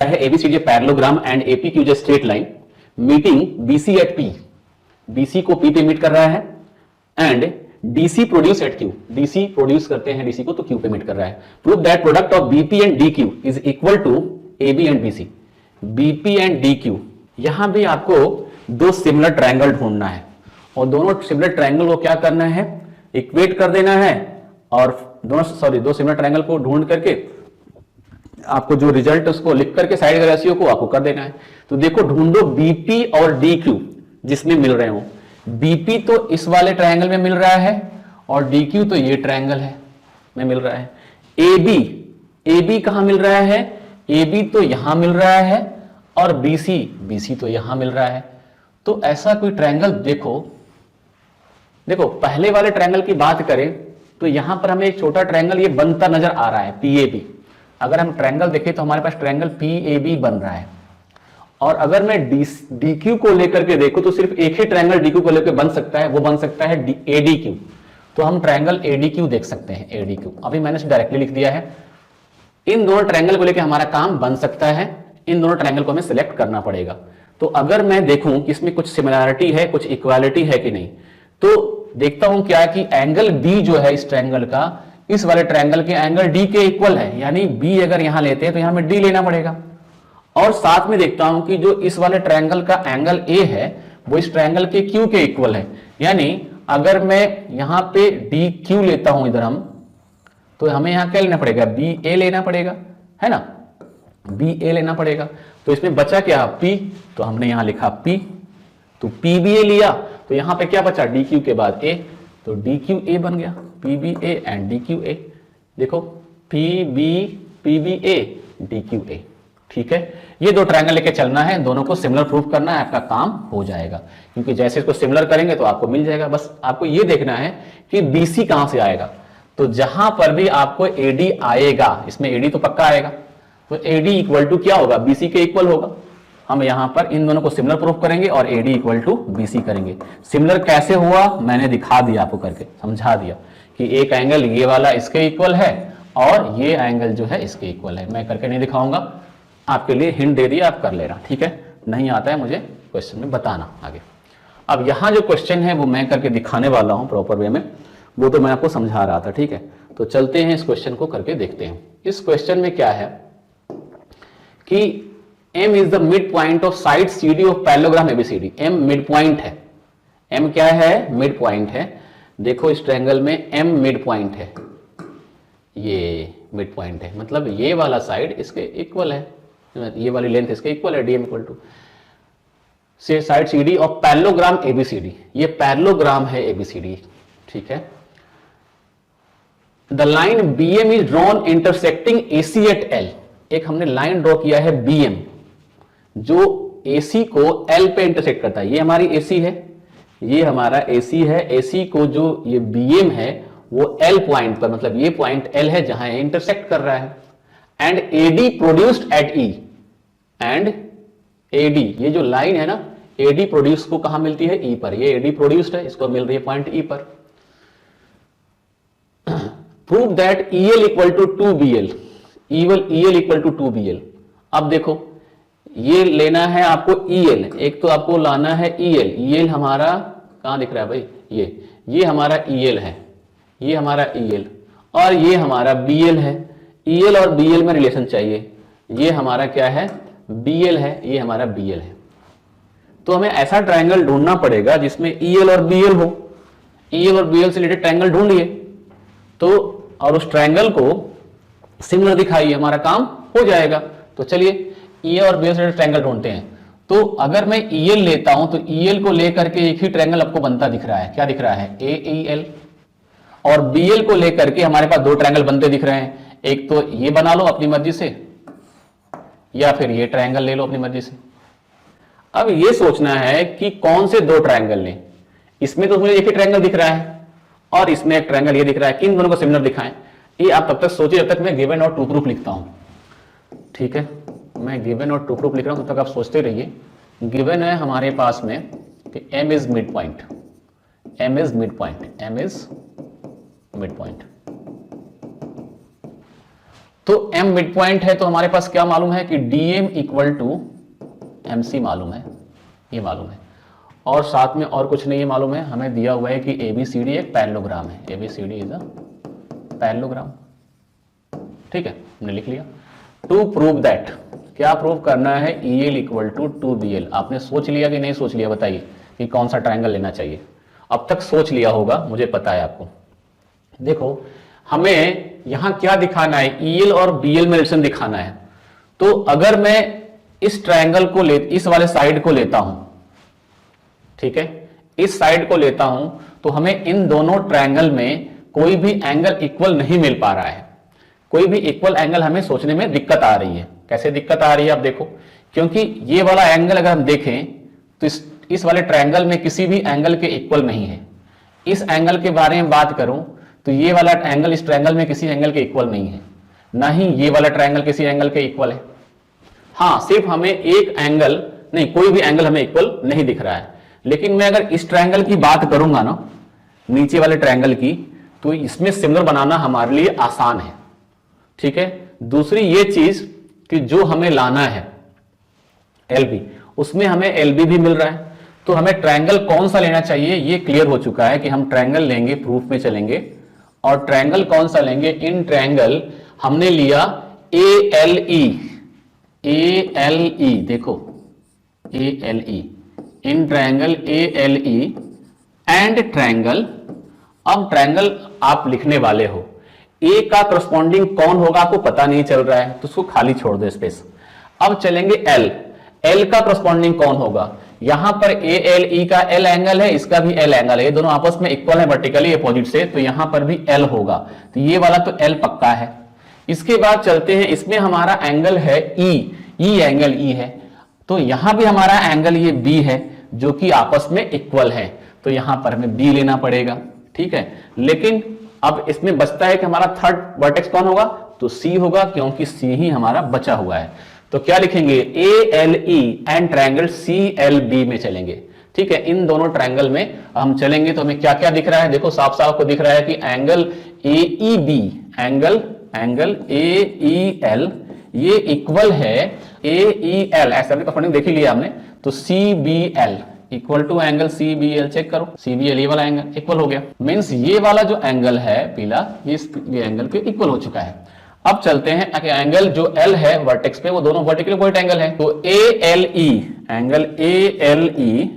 है ABCD parallelogram and APQ is straight line meeting BC at P, BC को P पे meet कर रहा है and DC produce at Q, DC produce करते हैं डीसी को तो क्यू पे मीट कर रहा है। Prove that product of BP and D Q is equal to AB and BC. BP and D Q, यहां भी आपको दो सिमिलर ट्रायंगल ढूंढना है और दोनों सिमिलर ट्रायंगल को क्या करना है, इक्वेट कर देना है और दो सिमिलर ट्रायंगल को ढूंढ करके आपको जो रिजल्ट उसको लिख करके साइड रेशियो को आपको कर देना है। तो देखो ढूंढो बीपी और डी क्यू जिसमें मिल रहे हो। बीपी तो इस वाले ट्रायंगल में मिल रहा है और डी क्यू तो ये ट्रायंगल है में मिल रहा है। एबी, एबी कहां मिल रहा है, एबी तो यहां मिल रहा है और बीसी, बीसी तो यहां मिल रहा है। तो ऐसा कोई ट्रायंगल देखो, देखो पहले वाले ट्रायंगल की बात करें तो यहां पर हमें एक छोटा ट्रायंगल ये बनता नजर आ रहा है पीएबी। अगर हम ट्रायंगल देखें तो हमारे पास ट्रायंगल पीएबी बन रहा है और अगर मैं डीक्यू को लेकर के देखूं तो सिर्फ एक ही ट्रायंगल डीक्यू को लेकर बन सकता है, वो बन सकता है एडीक्यू। तो हम ट्रायंगल एडीक्यू देख सकते हैं, एडीक्यू अभी मैंने डायरेक्टली लिख दिया है। इन दोनों ट्रायंगल को लेकर हमारा काम बन सकता है, इन दोनों ट्रायंगल को हमें सिलेक्ट करना पड़ेगा। तो अगर मैं देखूं कि इसमें कुछ सिमिलैरिटी है, कुछ इक्वालिटी है कि नहीं, तो देखता हूं क्या कि एंगल बी जो है इस ट्रायंगल का, इस वाले ट्रायंगल के एंगल डी के इक्वल है, यानी बी अगर यहां लेते हैं तो यहां में डी लेना पड़ेगा। और साथ में देखता हूं कि जो इस वाले ट्रायंगल का एंगल ए है वो इस ट्रायंगल के क्यू के इक्वल है, यानी अगर मैं यहां पे डी क्यू लेता हूं इधर हम, तो हमें यहां क्या लेना पड़ेगा, बी ए लेना पड़ेगा, है ना, बी ए लेना पड़ेगा। तो इसमें बचा क्या, पी, तो हमने यहां लिखा पी, तो पी बी ए लिया तो यहां पे क्या बचा, डी क्यू के बाद ए, तो डी क्यू ए बन गया, P B A and D Q A. देखो P B A D Q A, ठीक है। ये दो ट्रायंगल लेके चलना है, दोनों को सिमिलर प्रूफ करना है, आपका काम हो जाएगा, क्योंकि जैसे इसको सिमिलर करेंगे तो आपको मिल जाएगा। बस आपको ये देखना है कि बीसी कहां से आएगा, तो जहां पर भी आपको एडी आएगा, इसमें एडी तो पक्का आएगा, तो एडी इक्वल टू क्या होगा, बीसी के इक्वल होगा। हम यहां पर इन दोनों को सिमिलर प्रूफ करेंगे और एडी इक्वल टू बीसी करेंगे। सिमिलर कैसे हुआ मैंने दिखा दिया आपको करके, समझा दिया कि एक एंगल ये वाला इसके इक्वल है और ये एंगल जो है इसके इक्वल है। मैं करके नहीं दिखाऊंगा, आपके लिए हिंट दे दिया, आप कर लेना, ठीक है। नहीं आता है मुझे क्वेश्चन में बताना आगे। अब यहां जो क्वेश्चन है वो मैं करके दिखाने वाला हूं प्रॉपर वे में, वो तो मैं आपको समझा रहा था, ठीक है। तो चलते हैं इस क्वेश्चन को करके देखते हैं। इस क्वेश्चन में क्या है कि m is the mid point of side CD of parallelogram ABCD। m mid point है, m क्या है, मिड पॉइंट है। देखो इस ट्रायंगल में m मिड पॉइंट है, ये मिड पॉइंट है, मतलब ये वाला साइड इसके इक्वल है, ये वाली लेंथ इसके इक्वल है, dm इक्वल टू से side CD of parallelogram ABCD। ये पैरेललोग्राम है ABCD, ठीक है। The line BM is drawn intersecting AC at L। एक हमने लाइन ड्रॉ किया है BM जो AC को L पे इंटरसेक्ट करता है। ये हमारी AC है, ये हमारा AC है। AC को जो ये BM है वो L पॉइंट पर, मतलब ये पॉइंट L है जहां इंटरसेक्ट कर रहा है। And AD produced at E, and AD ये जो लाइन है ना, AD प्रोड्यूस को कहां मिलती है, E पर। ये AD प्रोड्यूस्ड है, इसको मिल रही है पॉइंट E पर। Prove that EL equal to 2BL, EL equal to 2BL। अब देखो ये लेना है आपको EL, एक तो आपको लाना है EL हमारा कहां दिख रहा है भाई, ये हमारा EL है, ये हमारा EL और ये हमारा BL है। EL और BL में रिलेशन चाहिए, ये हमारा क्या है, BL है, ये हमारा BL है। तो हमें ऐसा ट्रायंगल ढूंढना पड़ेगा जिसमें EL और BL हो। EL और BL से रिलेटेड ट्रायंगल ढूंढ लिए तो, और उस ट्रायंगल को सिमिलर दिखाइए, हमारा काम हो जाएगा। तो चलिए EL और BL से ट्रायंगल ढूंढते हैं। तो अगर मैं EL लेता हूं तो EL को लेकर के एक ही ट्रायंगल आपको बनता दिख रहा है, क्या दिख रहा है, AEL। और BL को लेकर के हमारे पास दो ट्रायंगल बनते दिख रहे हैं, एक तो ये बना लो अपनी मर्जी से या फिर ये ट्रायंगल ले लो अपनी मर्जी से। अब ये सोचना है कि कौन से दो ट्रायंगल लें। इसमें तो मुझे एक ही ट्रायंगल दिख रहा है और इसमें एक ट्रायंगल ये दिख रहा है, किन दोनों को सिमिलर दिखाएं। ये आप तब तक सोचिए जब तक मैं गिवन और टू प्रूफ लिखता हूं, ठीक है। मैं गिवन और टू प्रूफ लिख रहा हूं, तब तक आप सोचते रहिए। गिवन है हमारे पास में कि m is mid point, m is mid point, m is mid point. तो m मिड पॉइंट है, तो हमारे पास क्या मालूम है कि dm इक्वल टू mc मालूम है, ये मालूम है, और साथ में और कुछ नहीं है मालूम है, हमें दिया हुआ है कि ABCD एक पैरेललोग्राम है, ABCD इज अ पैरेललोग्राम। ठीक है, हमने लिख लिया। टू प्रूव दैट, क्या प्रूव करना है, EL इक्वल टू 2BL। आपने सोच लिया कि नहीं सोच लिया, बताइए कि कौन सा ट्रायंगल लेना चाहिए। अब तक सोच लिया होगा, मुझे पता है आपको। देखो हमें यहां क्या दिखाना है, EL और BL में रिलेशन दिखाना है। तो अगर मैं इस ट्रायंगल को इस वाले साइड को लेता हूं, ठीक है, इस साइड को लेता हूं, तो हमें इन दोनों ट्रायंगल में कोई भी एंगल इक्वल नहीं मिल पा रहा है। कोई भी इक्वल एंगल हमें सोचने में दिक्कत आ रही है। कैसे दिक्कत आ रही है आप देखो, क्योंकि ये वाला एंगल अगर हम देखें तो इस वाले ट्रायंगल में किसी भी एंगल के इक्वल नहीं है। इस एंगल के बारे में बात करूं तो ये वाला एंगल इस ट्रायंगल में किसी एंगल के इक्वल नहीं है, ना ही ये वाला ट्रायंगल किसी एंगल के इक्वल है। हाँ, सिर्फ हमें एक एंगल नहीं, कोई भी एंगल हमें इक्वल नहीं दिख रहा है। लेकिन मैं अगर इस ट्रायंगल की बात करूंगा ना, नीचे वाले ट्रायंगल की, तो इसमें सिमिलर बनाना हमारे लिए आसान है। ठीक है, दूसरी ये चीज कि जो हमें लाना है LB, उसमें हमें LB भी मिल रहा है। तो हमें ट्रायंगल कौन सा लेना चाहिए ये क्लियर हो चुका है कि हम ट्रायंगल लेंगे, प्रूफ में चलेंगे। और ट्रायंगल कौन सा लेंगे, इन ट्रायंगल हमने लिया ALE, ALE देखो ALE, in triangle ALE and triangle. अब ट्रायंगल आप लिखने वाले हो, ए का करस्पॉन्डिंग कौन होगा आपको पता नहीं चल रहा है, तो उसको खाली छोड़ दो स्पेस। अब चलेंगे L का करस्पॉन्डिंग कौन होगा, यहां पर ALE का L एंगल है, इसका भी L एंगल है, ये दोनों आपस में इक्वल है वर्टिकली अपोजिट से, तो यहां पर भी L होगा। तो ये वाला तो L पक्का है। इसके बाद चलते हैं, इसमें हमारा एंगल है E एंगल E है, तो यहां भी हमारा एंगल ये B है जो कि आपस में इक्वल है, तो यहां पर हमें B लेना पड़ेगा। ठीक है, लेकिन अब इसमें बचता है कि हमारा थर्ड वर्टेक्स कौन होगा, तो C होगा, क्योंकि C ही हमारा बचा हुआ है। तो क्या लिखेंगे, ALE एंड ट्रायंगल CLB में चलेंगे। ठीक है, इन दोनों ट्रायंगल में हम चलेंगे तो हमें क्या क्या दिख रहा है, देखो साफ साफ को दिख रहा है कि एंगल AEB, एंगल AEL ये इक्वल है AEL, ऐसा भी करस्पॉन्डिंग देख ही लिया हमने। तो CBL equal to angle CBL, check करो CBL ये वाला एंगल इक्वल हो गया, मींस ये वाला जो एंगल है पीला, ये एंगल के इक्वल हो चुका है। अब चलते हैं एंगल जो L है वर्टेक्स पे, वो दोनों वर्टिकली अपोजिट एंगल है, तो ALE, angle ALE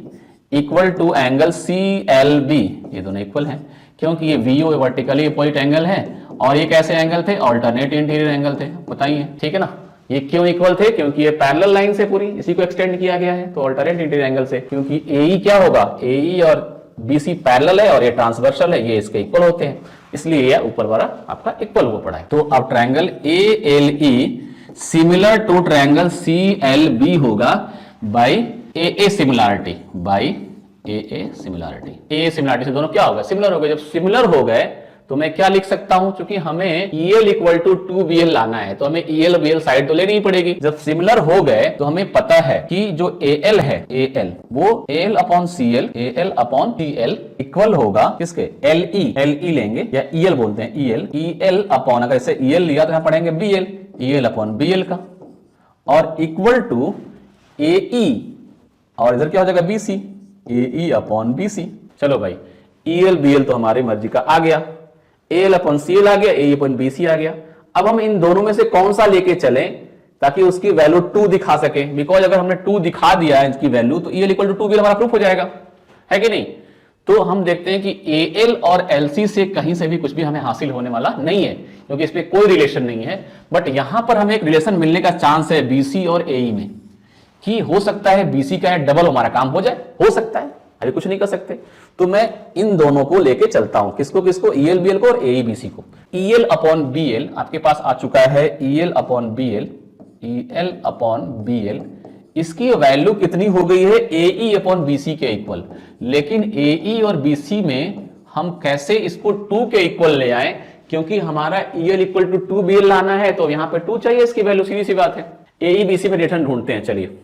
equal to angle CLB, ये दोनों इक्वल हैं, क्योंकि ये VO वर्टिकली अपोजिट एंगल है और ये कैसे एंगल थे, अल्टरनेट इंटीरियर एंगल थे, बताइए। ठीक है ना, ये क्यों इक्वल थे, क्योंकि ये पैरेलल लाइन से पूरी इसी को एक्सटेंड किया गया है, तो अल्टरनेट इंटीरियर एंगल से, क्योंकि AE क्या होगा, AE और BC पैरेलल है और ये ट्रांसवर्सल है, ये इसके इक्वल होते हैं, इसलिए ये ऊपर वाला आपका इक्वल हुआ पड़ा है। तो अब triangle ALE similar to triangle CLB होगा by AA similarity, by AA similarity. AA similarity से दोनों क्या होगा, सिमिलर हो गए। जब सिमिलर हो गए तो मैं क्या लिख सकता हूं, क्योंकि हमें EL इक्वल टू 2BL लाना है, तो हमें EL BL साइड तो लेनी ही पड़ेगी। जब सिमिलर हो गए तो हमें पता है कि जो AL है, AL वो AL upon CL, AL upon CL equal होगा किसके, LE लेंगे या EL बोलते हैं, EL अपॉन, अगर इसे EL लिया तो यहां पढ़ेंगे BL, EL अपॉन BL का, और इक्वल टू AE, और इधर क्या हो जाएगा BC, AE अपॉन BC। चलो भाई, EL BL तो हमारी मर्जी का आ गया, AL अपॉन CL आ गया, AE अपॉन BC आ गया। अब हम इन दोनों में से कौन सा लेके चलें ताकि उसकी वैल्यू 2 दिखा सके, बिकॉज अगर हमने 2 दिखा दिया है इसकी वैल्यू, तो EL इक्वल टू 2BL हमारा प्रूफ हो जाएगा, है कि नहीं। तो हम देखते हैं कि AL और LC से कहीं से भी कुछ भी हमें हासिल होने वाला नहीं है, क्योंकि इसमें कोई रिलेशन नहीं है। बट यहां पर हमें एक रिलेशन मिलने का चांस है BC और AE में, कि हो सकता है BC का डबल हमारा काम हो जाए, हो सकता है, अभी कुछ नहीं कर सकते। तो मैं इन दोनों को लेके चलता हूं, किसको किसको, EL BL को और AE BC को। EL अपॉन BL आपके पास आ चुका है, EL upon BL, EL upon BL, इसकी वैल्यू कितनी हो गई है, AE अपॉन BC के इक्वल। लेकिन AE और BC में हम कैसे इसको 2 के इक्वल ले आए, क्योंकि हमारा EL इक्वल टू 2BL लाना है, तो यहां पे 2 चाहिए इसकी वैल्यू, सीधी सी बात है। AE BC पे रिलेशन ढूंढते हैं। चलिए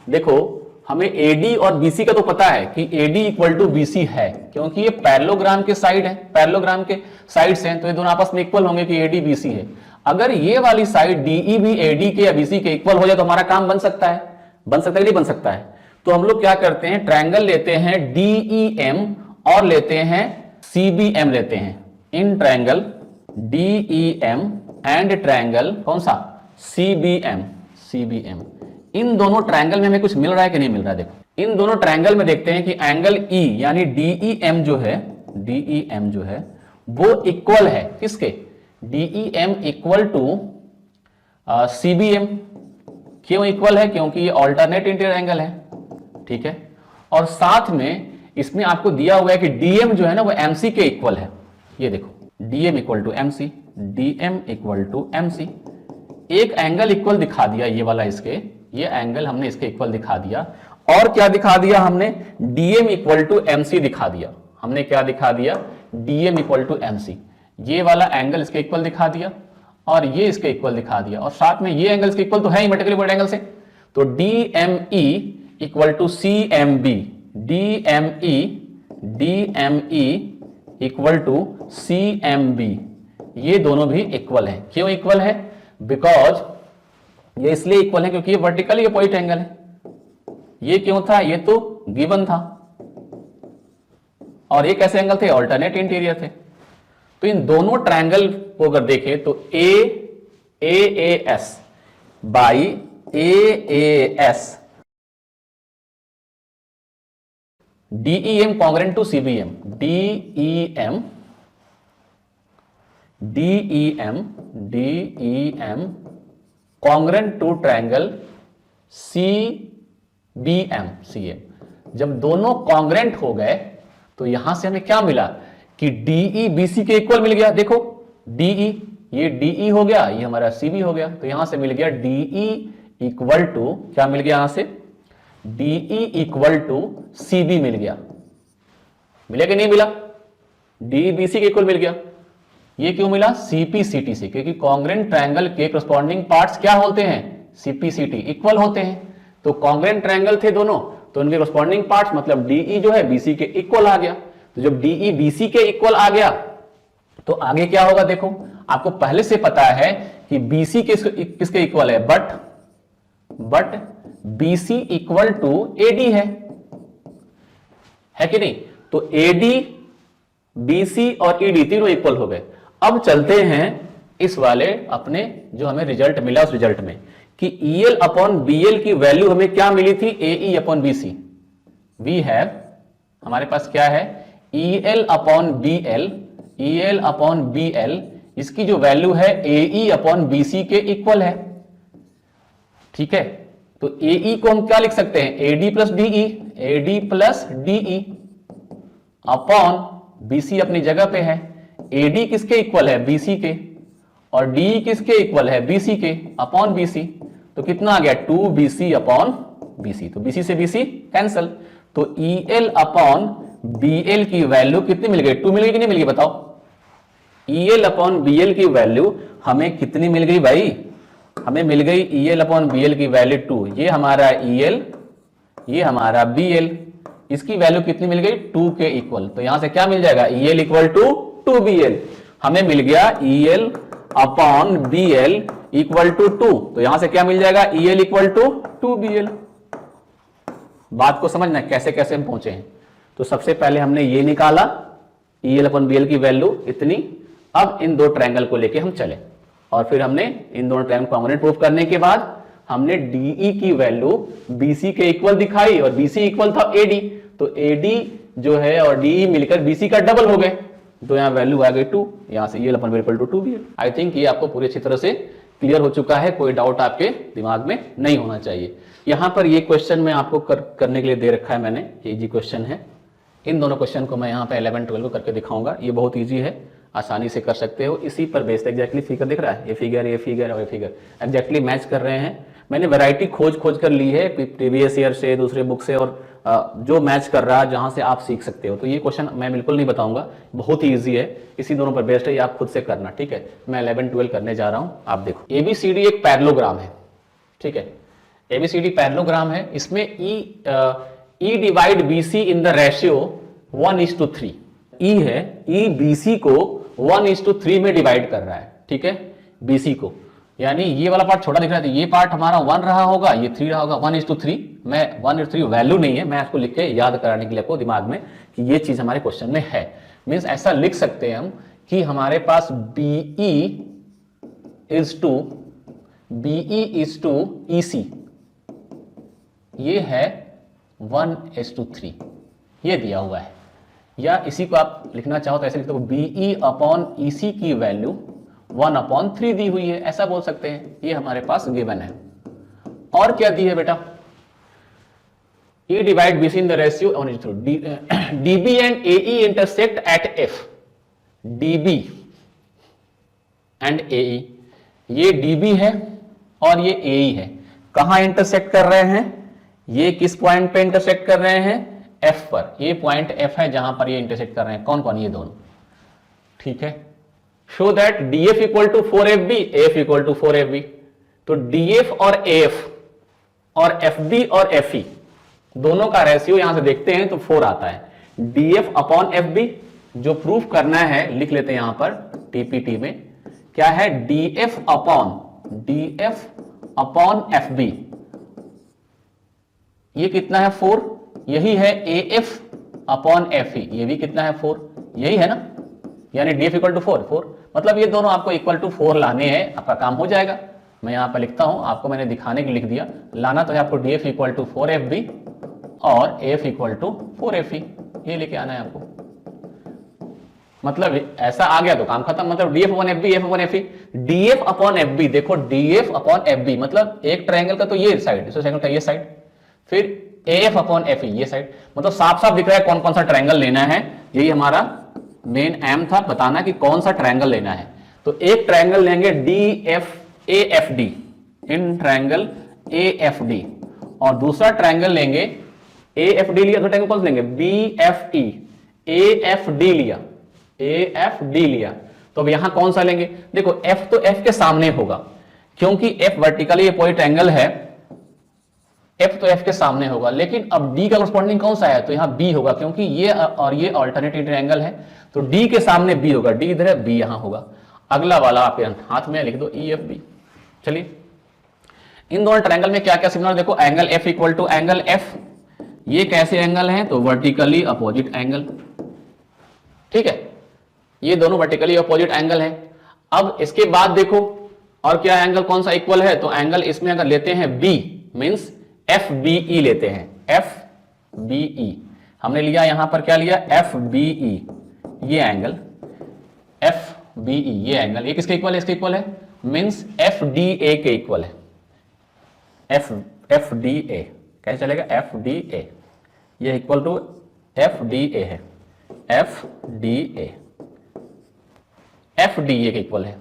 देखो, हमें AD और BC का तो पता है कि AD इक्वल टू BC है, क्योंकि ये पैरेललोग्राम के साइड है, पैरेललोग्राम के साइड्स हैं, तो ये दोनों आपस में इक्वल होंगे कि AD BC है। अगर ये वाली साइड डीई भी एडी के या बीसी के इक्वल हो जाए तो हमारा काम बन सकता है, बन सकता है कि नहीं बन सकता है। तो हम लोग क्या करते हैं, ट्रायंगल लेते हैं डीईएम और लेते हैं सीबीएम लेते हैं। In triangle DEM and triangle कौन सा, सीबीएम, सीबीएम। इन दोनों ट्रायंगल में हमें कुछ मिल रहा है कि नहीं मिल रहा है। देखो इन दोनों ट्रायंगल में देखते हैं कि एंगल ई यानी डीईएम जो है, डीईएम जो है वो इक्वल है किसके, डीईएम इक्वल टू सीबीएम। क्यों इक्वल है, क्योंकि ये ऑल्टरनेट इंटीरियर एंगल है, ठीक है। और साथ में इसमें आपको दिया हुआ है कि डीएम जो है ना वो एमसी के इक्वल है। ये देखो DM equal to MC, DM equal to MC. एक एंगल इक्वल दिखा दिया ये वाला, इसके ये एंगल हमने इसके इक्वल दिखा दिया। और क्या दिखा दिया हमने, डीएम इक्वल टू एमसी दिखा दिया। हमने क्या दिखा दिया, डीएम इक्वल टू एमसी। ये वाला एंगल इसके इक्वल दिखा दिया और ये इसके इक्वल दिखा दिया, और साथ में ये एंगल इसके इक्वल तो है ही वर्टिकली बॉन्ड एंगल से। तो DME equal to CMB, DME equal to CMB, ये दोनों भी इक्वल हैं। क्यों इक्वल है, बिकॉज ये इसलिए इक्वल है क्योंकि ये वर्टिकली अपोजिट एंगल है। ये क्यों था, ये तो गिवन था, और ये कैसे एंगल थे, ऑल्टरनेट इंटीरियर थे। तो इन दोनों ट्रायंगल को अगर देखें तो AAS by AAS, DEM congruent to CBM, DEM congruent to triangle CBM, CM. जब दोनों कॉन्ग्रेंट हो गए तो यहां से हमें क्या मिला कि डीई बीसी के इक्वल मिल गया। देखो डीई, ये डीई हो गया, ये हमारा सीबी हो गया। तो यहां से मिल गया डीई इक्वल टू, क्या मिल गया यहां से, डीई इक्वल टू सीबी मिल गया। मिला कि नहीं मिला, डीई बीसी के इक्वल मिल गया। ये क्यों मिला, सीपीसीटी से, क्योंकि कॉन्ग्रेंट ट्रायंगल के करस्पॉन्डिंग पार्ट्स क्या होते हैं, सीपीसीटी, इक्वल होते हैं। तो कॉन्ग्रेंट ट्रायंगल थे दोनों, तो उनके करस्पॉन्डिंग पार्ट्स मतलब डीई जो है बीसी के इक्वल आ गया। तो जब डीई बीसी के इक्वल आ गया तो आगे क्या होगा, देखो आपको पहले से पता है कि बीसी किसके इक्वल है, but BC equal to AD है कि नहीं। तो एडी, बीसी और ईडी तीनों इक्वल हो गए। अब चलते हैं इस वाले अपने जो हमें रिजल्ट मिला उस रिजल्ट में कि EL अपॉन BL की वैल्यू हमें क्या मिली थी, AE upon BC। We have, हमारे पास क्या है, EL अपॉन BL, इसकी जो वैल्यू है AE अपॉन BC के इक्वल है, ठीक है। तो AE को हम क्या लिख सकते हैं, AD plus DE upon BC अपनी जगह पे है। AD किसके इक्वल है, BC के, और DE किसके इक्वल है, BC के, अपॉन BC। तो कितना आ गया, 2BC अपॉन BC। तो BC से BC कैंसल। तो EL अपॉन BL की वैल्यू कितनी मिल गई, 2 मिल गई कि नहीं मिल गई, बताओ। EL अपॉन BL की वैल्यू हमें कितनी मिल गई भाई, हमें मिल गई EL अपॉन BL की वैल्यू 2। ये हमारा EL, ये हमारा BL, इसकी वैल्यू कितनी मिल गई, 2 के इक्वल। तो यहां से क्या मिल जाएगा, EL इक्वल टू 2BL। हमें मिल गया EL upon BL equal to 2। तो यहां से क्या मिल जाएगा, EL इक्वल टू 2BL। बात को समझना कैसे कैसे हम पहुंचे हैं। तो सबसे पहले हमने ये निकाला EL अपॉन BL की वैल्यू इतनी। अब इन दो ट्रायंगल को लेके हम चले और फिर हमने इन दोनों ट्रायंगल कॉन्ग्रुएंट प्रूव करने के बाद हमने DE की वैल्यू BC के इक्वल दिखाई और BC इक्वल था AD। तो AD जो है और DE मिलकर BC का डबल हो गए। तो यहाँ वैल्यू आ गई 2, यहां से EL upon BL equal to 2BL। I think ये आपको पूरी अच्छी तरह से क्लियर हो चुका है, कोई डाउट आपके दिमाग में नहीं होना चाहिए। यहां पर ये क्वेश्चन में आपको करने के लिए दे रखा है मैंने, इजी क्वेश्चन है। इन दोनों क्वेश्चन को मैं यहाँ पे 11 12 को करके दिखाऊंगा। ये बहुत ईजी है, आसानी से कर सकते हो। इसी पर बेस्ड एग्जैक्टली फिगर दिख रहा है, ये फिगर और ये फिगर एग्जैक्टली मैच कर रहे हैं। मैंने वैरायटी खोज कर ली है प्रीवियस ईयर से, दूसरे बुक से, और जो मैच कर रहा है जहां से आप सीख सकते हो। तो ये क्वेश्चन मैं बिल्कुल नहीं बताऊंगा, बहुत ही ईजी है, इसी दोनों पर बेस्ड है, ये आप खुद से करना, ठीक है। मैं 11 12 करने जा रहा हूं, आप देखो। ABCD एक पैरेललोग्राम है, ठीक है। ABCD पैरेललोग्राम है, इसमें E divide BC in the ratio 1:3। E है, E BC को 1:3 में डिवाइड कर रहा है, ठीक है। BC को, यानी ये वाला पार्ट छोटा दिख रहा है तो ये पार्ट हमारा 1 रहा होगा, ये 3 रहा होगा, 1:3। मैं 1:3 वैल्यू नहीं है, मैं इसको लिख के याद कराने के लिए आपको दिमाग में कि ये चीज हमारे क्वेश्चन में है। मीन्स ऐसा लिख सकते हैं हम कि हमारे पास BE इज टू EC, ये है 1:3, ये दिया हुआ है। या इसी को आप लिखना चाहो तो ऐसे लिख दो, BE अपॉन EC की वैल्यू 1/3 दी हुई है, ऐसा बोल सकते हैं। ये हमारे पास गिवन है। और क्या दी है बेटा, E divide BC in the ratio DB and AE intersect at F। DB and AE, ये DB है और ये AE है। कहां इंटरसेक्ट कर रहे हैं, ये किस पॉइंट पे इंटरसेक्ट कर रहे हैं, F पर। ये पॉइंट F है जहां पर ये इंटरसेक्ट कर रहे हैं। कौन कौन, ये दोनों, ठीक है। Show that DF equal to 4FB, AF equal to 4FB। तो DF और AF और FB और FE दोनों का रेशियो यहां से देखते हैं तो 4 आता है। DF अपॉन FB जो प्रूफ करना है लिख लेते हैं यहां पर TPT में, क्या है, DF अपॉन FB, ये कितना है 4। यही है AF अपॉन FE, ये भी कितना है 4, यही है ना, यानी DF इक्वल टू 4। मतलब ये दोनों आपको इक्वल टू 4 लाने हैं, आपका काम हो जाएगा। मैं यहां पर लिखता हूं, आपको मैंने दिखाने के लिए लिख दिया। लाना तो है आपको DF इक्वल टू 4FB और AF इक्वल टू 4FE, ये लेके आना है आपको। मतलब ऐसा आ गया तो काम खत्म। मतलब DF upon FB, AF upon FE, DF upon FB, देखो DF अपॉन FB मतलब एक ट्रायंगल का तो ये साइड, दूसरे ट्रायंगल का ये साइड, फिर AF अपॉन FE ये साइड। मतलब साफ साफ दिख रहा है कौन कौन सा ट्रायंगल लेना है। यही हमारा मेन एम था, बताना कि कौन सा ट्रायंगल लेना है। तो एक ट्रायंगल लेंगे DFAFD, इन ट्रायंगल AFD, और दूसरा ट्रायंगल लेंगे AFD लिया, तो ट्रायंगल कौन सा लेंगे, BFE, AFD लिया। तो अब यहां कौन सा लेंगे, देखो F तो F के सामने होगा, क्योंकि F वर्टिकली ये पॉइंट ट्रायंगल है, F तो F के सामने होगा। लेकिन अब D का कॉरस्पॉन्डिंग कौन सा है, तो यहां B होगा, क्योंकि ये और ये अल्टरनेटिव ट्रायंगल है, तो D के सामने B होगा। D इधर है, B यहां होगा। अगला वाला आपके हाथ में लिख दो EFB। चलिए, इन दोनों ट्रायंगल में क्या क्या सिमिलर, देखो angle F equal to angle F, ये कैसे एंगल है, तो वर्टिकली अपोजिट एंगल, ठीक है। ये दोनों वर्टिकली अपोजिट एंगल है। अब इसके बाद देखो और क्या एंगल कौन सा इक्वल है, तो एंगल इसमें अगर लेते हैं B मींस FBE लेते हैं, FBE हमने लिया, यहां पर क्या लिया, FBE, ये एंगल FBE, ये एंगल, ये किसके इक्वल है, इसके इक्वल है, मींस FDA के इक्वल है। FDA कैसे चलेगा, FDA, ये इक्वल टू FDA है, FDA के इक्वल है।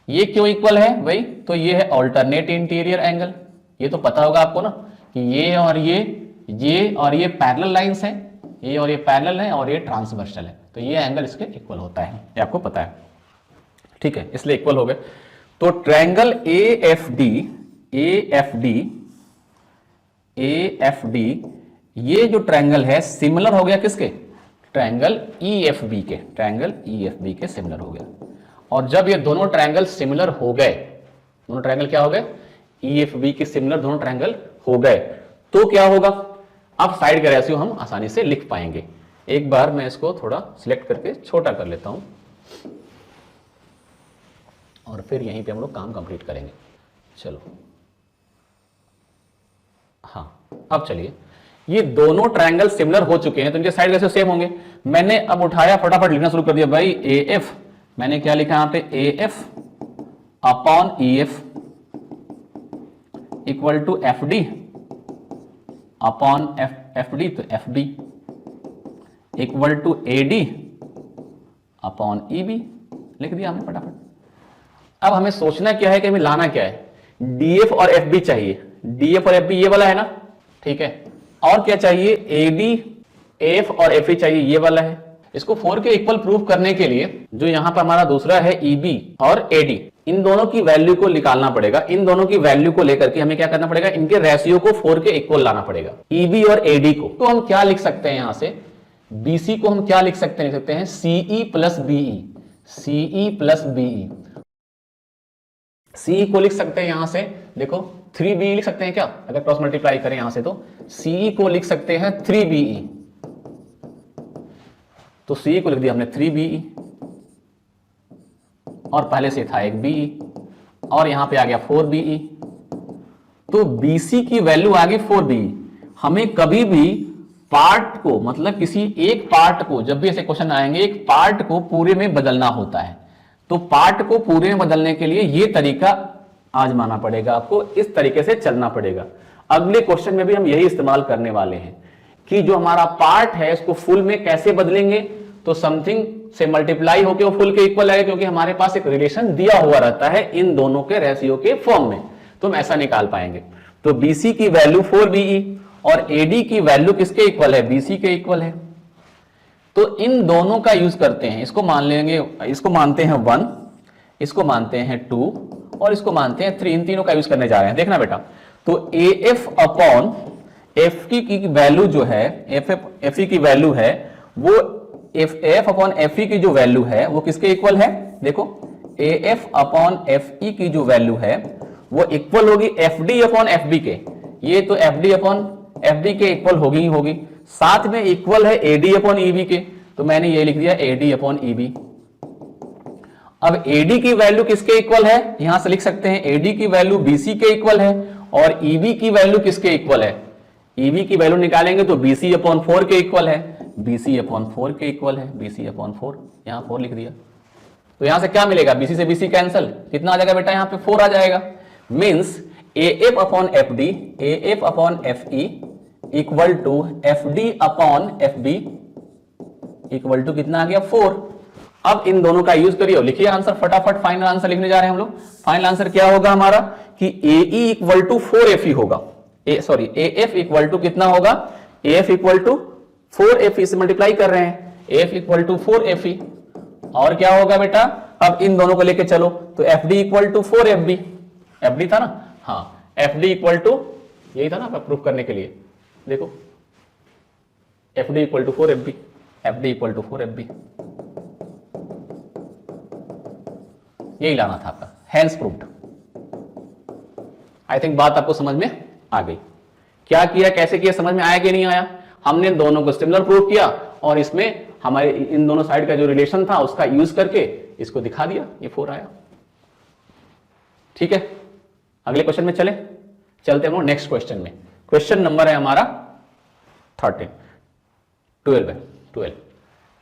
ये क्यों इक्वल है भाई, तो ये है ऑल्टरनेट इंटीरियर एंगल। ये तो पता होगा आपको ना कि ये और ये पैरेलल लाइंस हैं, ये और ये पैरेलल है और ये ट्रांसवर्सल है, तो ये एंगल इसके इक्वल होता है, ये आपको पता है, ठीक है, इसलिए इक्वल हो गए। तो ट्रायंगल AFD ये जो ट्रायंगल है सिमिलर हो गया किसके, ट्रायंगल EFB के सिमिलर हो गया। और जब ये दोनों ट्रायंगल सिमिलर हो गए, दोनों ट्रायंगल क्या हो गए, EFB के सिमिलर दोनों ट्रायंगल हो गए, तो क्या होगा, अब साइड का रेशियो हम आसानी से लिख पाएंगे। एक बार मैं इसको थोड़ा सिलेक्ट करके छोटा कर लेता हूं और फिर यहीं पे हम लोग काम कंप्लीट करेंगे। चलो, हाँ, अब चलिए, ये दोनों ट्रायंगल सिमिलर हो चुके हैं तो इनके साइड रेशियो सेम होंगे। मैंने अब उठाया, फटाफट लिखना शुरू कर दिया भाई, AF, मैंने क्या लिखा यहां पे, AF upon EF equal to FD upon FD, तो FB equal to AD upon EB, लिख दिया हमने फटाफट। अब हमें सोचना क्या है कि हमें लाना क्या है, DF और FB चाहिए, DF और FB ये वाला है ना, ठीक है, और क्या चाहिए, AD, AF और FE चाहिए, ये वाला है। इसको 4 के इक्वल प्रूव करने के लिए जो यहां पर हमारा दूसरा है EB और AD, इन दोनों की वैल्यू को निकालना पड़ेगा। इन दोनों की वैल्यू को लेकर के हमें क्या करना पड़ेगा, इनके रेशियो को 4 के इक्वल लाना पड़ेगा, EB और AD को। तो हम क्या लिख सकते हैं, यहां से BC को हम क्या लिख सकते हैं, CE plus BE, CE plus BE। सी को लिख सकते हैं यहां से, देखो 3BE लिख सकते हैं क्या, अगर क्रॉस मल्टीप्लाई करें यहां से तो सी को लिख सकते हैं 3BE, तो सी को लिख दिया हमने 3BE और पहले से था एक BE और यहां पे आ गया 4BE, तो BC की वैल्यू आ गई 4BE। हमें कभी भी पार्ट को, मतलब किसी एक पार्ट को, जब भी ऐसे क्वेश्चन आएंगे एक पार्ट को पूरे में बदलना होता है, तो पार्ट को पूरे में बदलने के लिए यह तरीका आजमाना पड़ेगा, आपको इस तरीके से चलना पड़ेगा। अगले क्वेश्चन में भी हम यही इस्तेमाल करने वाले हैं कि जो हमारा पार्ट है उसको फुल में कैसे बदलेंगे, तो समथिंग से मल्टीप्लाई होकर वो फुल के इक्वल आएगा, क्योंकि हमारे पास एक रिलेशन दिया हुआ रहता है इन दोनों के रेशियो के फॉर्म में, तो हम ऐसा निकाल पाएंगे। तो BC की वैल्यू 4BE और AD की वैल्यू किसके इक्वल है, BC के इक्वल है, तो इन दोनों का यूज करते हैं। इसको मान लेंगे, इसको मानते हैं 1, इसको मानते हैं 2 और इसको मानते हैं 3, इन तीनों का यूज करने जा रहे हैं। देखना बेटा, तो AF अपॉन FE की वैल्यू जो है, FE की वैल्यू है वो AF अपॉन FE की जो वैल्यू है वो किसके इक्वल है, देखो AF अपॉन FE की जो वैल्यू है वो इक्वल होगी FD अपॉन FB के, ये तो FD अपॉन FD के इक्वल होगी ही होगी, साथ में इक्वल है AD अपॉन EB के, तो मैंने ये लिख दिया AD अपॉन EB। अब AD की वैल्यू किसके इक्वल है, यहां से लिख सकते हैं AD की वैल्यू BC के इक्वल है और EB की वैल्यू किसके इक्वल है, EB की वैल्यू निकालेंगे तो BC अपॉन 4 के इक्वल है, BC अपॉन 4 के इक्वल है, BC अपॉन 4, यहां 4 लिख दिया। तो यहां से क्या मिलेगा, BC से BC कैंसल, कितना आ जाएगा बेटा, यहां पे 4 आ जाएगा। Means AF upon FD, AF upon FE equal to FD upon FB equal to कितना आ गया, 4। अब इन दोनों का यूज करिए, लिखिए आंसर फटाफट, फाइनल आंसर लिखने जा रहे हैं हम लोग। फाइनल आंसर क्या होगा हमारा कि AE इक्वल टू 4FE होगा, सॉरी AF इक्वल टू कितना होगा, AF इक्वल टू 4FE से मल्टीप्लाई कर रहे हैं, AF इक्वल टू 4FE और क्या होगा बेटा, अब इन दोनों को लेके चलो, तो FD equal to 4FB, FD था ना, हाँ FD इक्वल टू यही था ना प्रूफ करने के लिए, देखो FD equal to 4FB, FD equal to 4FB, यही लाना था आपका, हैंस प्रूफ्ड। आई थिंक बात आपको समझ में आ गई, क्या किया कैसे किया समझ में आया कि नहीं आया, हमने दोनों को सिमिलर प्रूफ किया और इसमें हमारे इन दोनों साइड का जो रिलेशन था उसका यूज करके इसको दिखा दिया, ये 4 आया। ठीक है, अगले क्वेश्चन में चलते हैं नेक्स्ट क्वेश्चन में। क्वेश्चन नंबर है हमारा 12 है, 12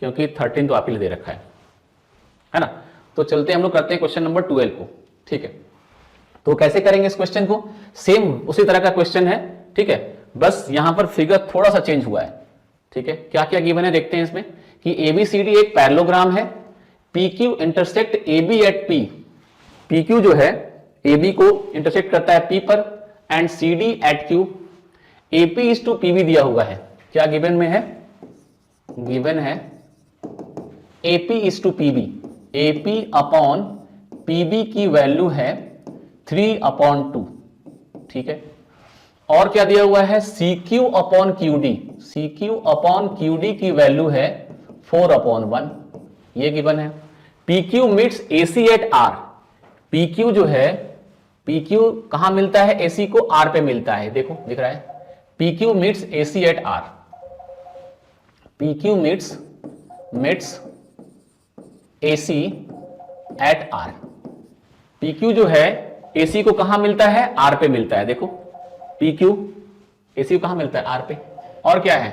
क्योंकि 13 तो आप ही दे रखा है ना। तो चलते हम लोग करते हैं क्वेश्चन नंबर 12 को। ठीक है, तो कैसे करेंगे इस क्वेश्चन को, सेम उसी तरह का क्वेश्चन है। ठीक है, बस यहां पर फिगर थोड़ा सा चेंज हुआ है। ठीक है, क्या क्या गिवन है देखते हैं इसमें कि ABCD एक पैरेललोग्राम है, PQ intersect AB at P, PQ जो है AB को इंटरसेक्ट करता है P पर and CD at Q, AP is to PB दिया हुआ है। क्या गिवन में है, गिवन है AP is to PB, AP upon PB की वैल्यू है 3/2। ठीक है, और क्या दिया हुआ है CQ upon QD, CQ upon QD की वैल्यू है 4/1, ये गिवन है। PQ meets AC at R, PQ जो है, PQ कहां मिलता है, AC को R पे मिलता है, देखो दिख रहा है, PQ meets AC at R, PQ meets AC at R, PQ जो है AC को कहां मिलता है, R पे मिलता है, देखो PQ AC को कहां मिलता है, R पे। और क्या है,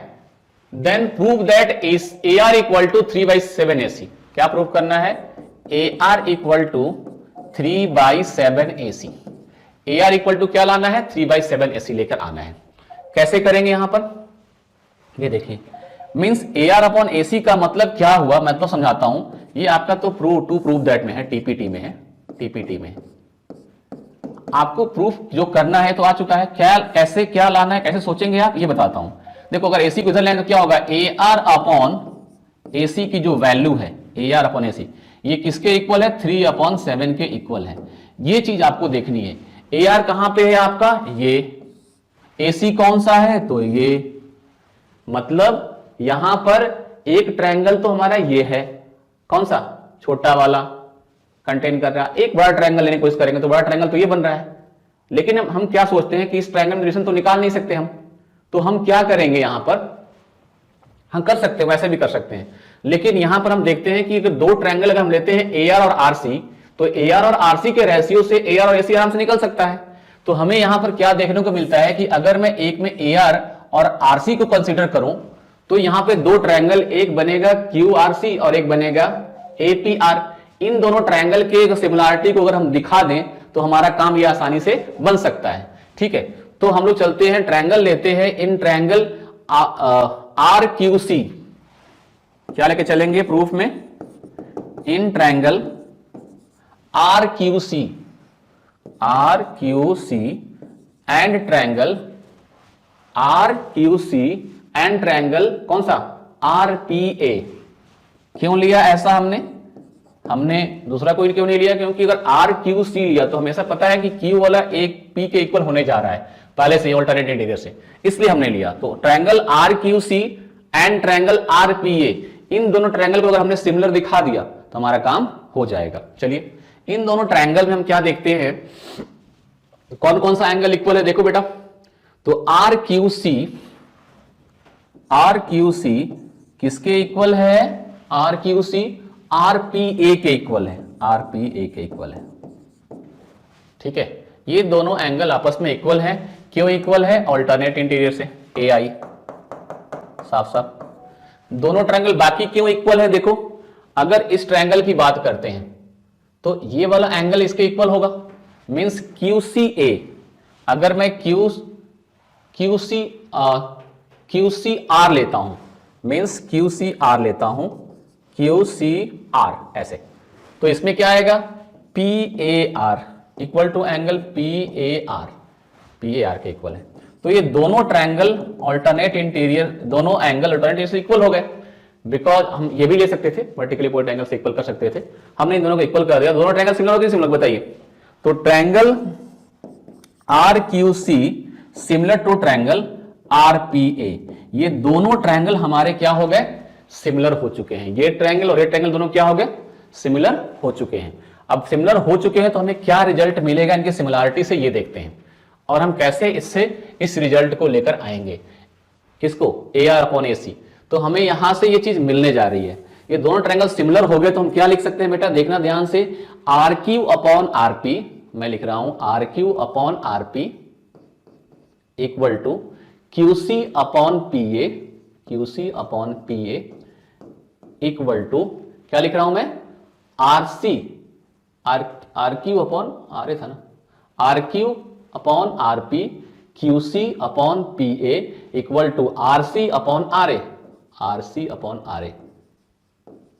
then prove that AR equal to 3/7 AC, क्या प्रूव करना है, AR equal to 3/7 AC, AR equal to क्या लाना है, 3/7 AC लेकर आना है। कैसे करेंगे यहां पर, ये देखिए, मींस AR अपॉन AC का मतलब क्या हुआ, मैं तो समझाता हूं। ये आपका तो प्रूव दैट में है, TPT में है, TPT में आपको प्रूफ जो करना है तो आ चुका है, क्या कैसे क्या लाना है, कैसे सोचेंगे आप, ये बताता हूं। देखो अगर AC को इधर लेंगे तो क्या होगा, AR अपॉन AC की जो वैल्यू है, AR अपॉन AC, ये किसके इक्वल है, 3/7 के इक्वल है। ये चीज आपको देखनी है। AR कहां पे है आपका, ये, AC कौन सा है, तो ये, मतलब यहां पर एक ट्रायंगल तो हमारा ये है, कौन सा, छोटा वाला, कंटेन कर रहा है। एक बड़ा ट्रायंगल लेने की कोशिश करेंगे तो बड़ा ट्रायंगल तो ये बन रहा है, लेकिन हम क्या सोचते हैं कि इस ट्रायंगल में रिलेशन तो निकाल नहीं सकते हम, तो हम क्या करेंगे यहां पर, हम कर सकते हैं वैसे भी कर सकते हैं, लेकिन यहां पर हम देखते हैं कि अगर दो ट्रायंगल अगर हम लेते हैं ए आर और आर सी, तो ए आर और आर सी के रेशियो से ए आर और ए सी आराम से निकल सकता है। तो हमें यहां पर क्या देखने को मिलता है कि अगर मैं एक में ए आर और आर सी को कंसिडर करूं तो यहां पे दो ट्रायंगल, एक बनेगा क्यू आर सी और एक बनेगा ए पी आर। इन दोनों ट्रायंगल के सिमिलरिटी को अगर हम दिखा दें तो हमारा काम ये आसानी से बन सकता है। ठीक है, तो हम लोग चलते हैं ट्रायंगल लेते हैं, in triangle R Q C, क्या लेके चलेंगे प्रूफ में, in triangle R Q C and triangle R Q C and triangle कौन सा, आर पी ए। क्यों लिया ऐसा हमने दूसरा कोई क्यों नहीं लिया, क्योंकि अगर आर क्यू सी लिया तो हमेशा पता है कि क्यू वाला एक पी के इक्वल होने जा रहा है पहले से ऑल्टरनेट इंटीरियर से, इसलिए हमने लिया। तो triangle R Q C and triangle R P A, इन दोनों ट्रायंगल को अगर हमने सिमिलर दिखा दिया तो हमारा काम हो जाएगा। चलिए इन दोनों ट्रायंगल में हम क्या देखते हैं, कौन कौन सा एंगल इक्वल है, देखो बेटा। तो आर क्यू सी किसके इक्वल है, R Q C R P A के इक्वल है, आर पी ए के इक्वल है। ठीक है, ये दोनों एंगल आपस में इक्वल है। क्यों इक्वल है, ऑल्टरनेट इंटीरियर से ए आई, साफ साफ। दोनों ट्रायंगल बाकी क्यों इक्वल है, देखो अगर इस ट्रायंगल की बात करते हैं तो ये वाला एंगल इसके इक्वल होगा, मींस क्यू सी ए। अगर मैं क्यू सी आर लेता हूं, मींस क्यू सी आर लेता हूं, क्यू सी आर ऐसे, तो इसमें क्या आएगा, P A R equal to angle P A R के इक्वल है। तो ये दोनों ट्रायंगल ऑल्टरनेट इंटीरियर, दोनों एंगल ऑल्टरनेट से इक्वल हो गए, बिकॉज हम ये भी ले सकते थे वर्टिकली अपोजिट एंगल से इक्वल कर सकते थे, हमने इन दोनों को इक्वल कर दिया। दोनों ट्रायंगल सिमिलर होते हैं, सिमिलर बताइए। तो triangle R Q C similar to triangle R P A, ये दोनों ट्रायंगल हमारे क्या हो गए, सिमिलर हो चुके हैं। ये ट्रायंगल और ये ट्रायंगल दोनों क्या हो गए, सिमिलर हो चुके हैं। अब सिमिलर हो चुके हैं तो हमें क्या रिजल्ट मिलेगा इनकी सिमिलरिटी से, ये देखते हैं, और हम कैसे इससे इस रिजल्ट को लेकर आएंगे, किसको, ए आर अपॉन ए सी। तो हमें यहां से ये चीज मिलने जा रही है, ये दोनों ट्रायंगल सिमिलर हो गए तो हम क्या लिख सकते हैं बेटा, देखना ध्यान से, R Q upon R P, मैं लिख रहा हूं R Q upon R P equal to Q C upon P A, Q C upon P A equal to, क्या लिख रहा हूं मैं, R C, R Q upon R A था ना, R Q upon R P Q C upon P A equal to R C upon R A, R C upon R A.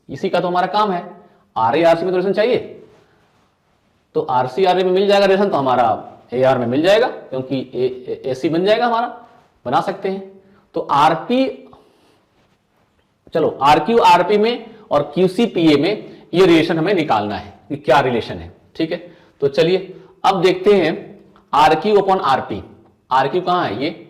इसी का तो हमारा काम है, आर ए आर सी में तो रिलेशन चाहिए, तो आर सी आर ए में मिल जाएगा रिलेशन, तो हमारा ए आर में मिल जाएगा, क्योंकि ए सी बन जाएगा हमारा, बना सकते हैं। तो आर पी, चलो आर क्यू आर पी में और क्यू सी पी ए में ये रिलेशन हमें निकालना है कि क्या रिलेशन है। ठीक है, तो चलिए अब देखते हैं R Q upon R P. R Q कहां है, ये